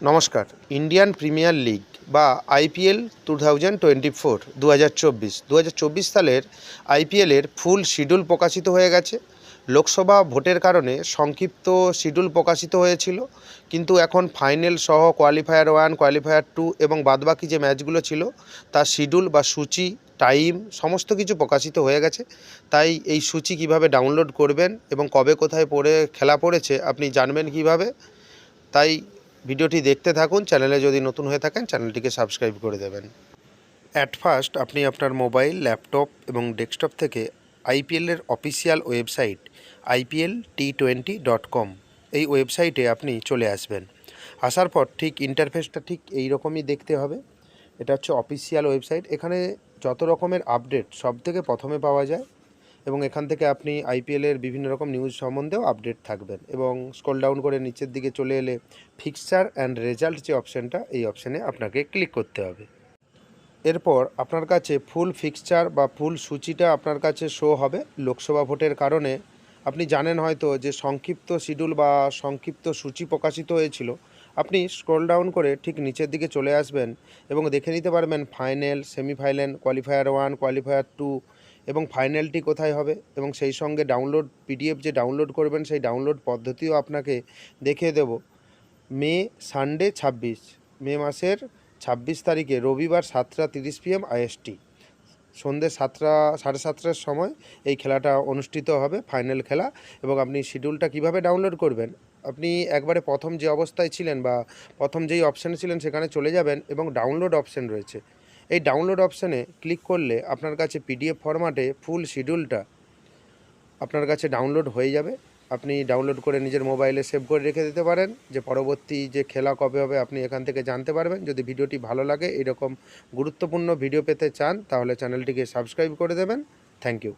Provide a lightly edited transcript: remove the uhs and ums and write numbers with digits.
নমস্কার। Indian premier league বা IPL 2024 সালের আইপিএলের ফুল শিডিউল প্রকাশিত হয়ে গেছে। লোকসভা ভোটের কারণে সংক্ষিপ্ত শিডিউল প্রকাশিত হয়েছিল, কিন্তু এখন ফাইনাল সহ কোয়ালিফায়ার 1, কোয়ালিফায়ার 2 এবং বাদবাকি যে ম্যাচগুলো ছিল তার শিডিউল বা সূচি, টাইম সমস্ত কিছু প্রকাশিত হয়ে গেছে। তাই এই সূচি কিভাবে ডাউনলোড করবেন এবং কবে কোথায় খেলা পড়েছে আপনি জানবেন কিভাবে, তাই ভিডিওটি দেখতে থাকুন। চ্যানেলে যদি নতুন হয়ে থাকেন চ্যানেলটিকে সাবস্ক্রাইব করে দেবেন। অ্যাট ফার্স্ট আপনি আপনার মোবাইল, ল্যাপটপ এবং ডেস্কটপ থেকে আইপিএলের অফিসিয়াল ওয়েবসাইট IPL T20.com এই ওয়েবসাইটে আপনি চলে আসবেন। আসার পর ঠিক ইন্টারফেসটা ঠিক এই রকমই দেখতে হবে। এটা হচ্ছে অফিসিয়াল ওয়েবসাইট। এখানে যত রকমের আপডেট সব থেকে প্রথমে পাওয়া যায় এবং এখান থেকে আপনি আইপিএলের বিভিন্ন রকম নিউজ সম্বন্ধেও আপডেট থাকবেন। এবং স্ক্রল ডাউন করে নিচের দিকে চলে এলে ফিক্সচার অ্যান্ড রেজাল্ট যে অপশানটা, এই অপশানে আপনাকে ক্লিক করতে হবে। এরপর আপনার কাছে ফুল ফিক্সচার বা ফুল সূচিটা আপনার কাছে শো হবে। লোকসভা ভোটের কারণে আপনি জানেন হয়তো যে সংক্ষিপ্ত শিডিউল বা সংক্ষিপ্ত সূচি প্রকাশিত হয়েছিল। আপনি স্ক্রল ডাউন করে ঠিক নিচের দিকে চলে আসবেন এবং দেখে নিতে পারবেন ফাইনাল, সেমিফাইনাল, কোয়ালিফায়ার 1, কোয়ালিফায়ার 2 এবং ফাইনালটি কোথায় হবে, এবং সেই সঙ্গে ডাউনলোড পিডিএফ যে ডাউনলোড করবেন সেই ডাউনলোড পদ্ধতিও আপনাকে দেখিয়ে দেব। সানডে 26 মে মাসের 26 তারিখে রবিবার 7:30 PM IST সন্ধ্যে 7:30-7:30 সময় এই খেলাটা অনুষ্ঠিত হবে, ফাইনাল খেলা। এবং আপনি শিডিউলটা কিভাবে ডাউনলোড করবেন, আপনি একবারে প্রথম যে অবস্থায় ছিলেন বা প্রথম যেই অপশানে ছিলেন সেখানে চলে যাবেন এবং ডাউনলোড অপশান রয়েছে। এই ডাউনলোড অপশানে ক্লিক করলে আপনার কাছে পিডিএফ ফরম্যাটে ফুল শিডিউলটা আপনার কাছে ডাউনলোড হয়ে যাবে। আপনি ডাউনলোড করে নিজের মোবাইলে সেভ করে রেখে দিতে পারেন, যে পরবর্তী যে খেলা কবে হবে আপনি এখান থেকে জানতে পারবেন। যদি ভিডিওটি ভালো লাগে, এরকম গুরুত্বপূর্ণ ভিডিও পেতে চান, তাহলে চ্যানেলটিকে সাবস্ক্রাইব করে দেবেন। Thank you.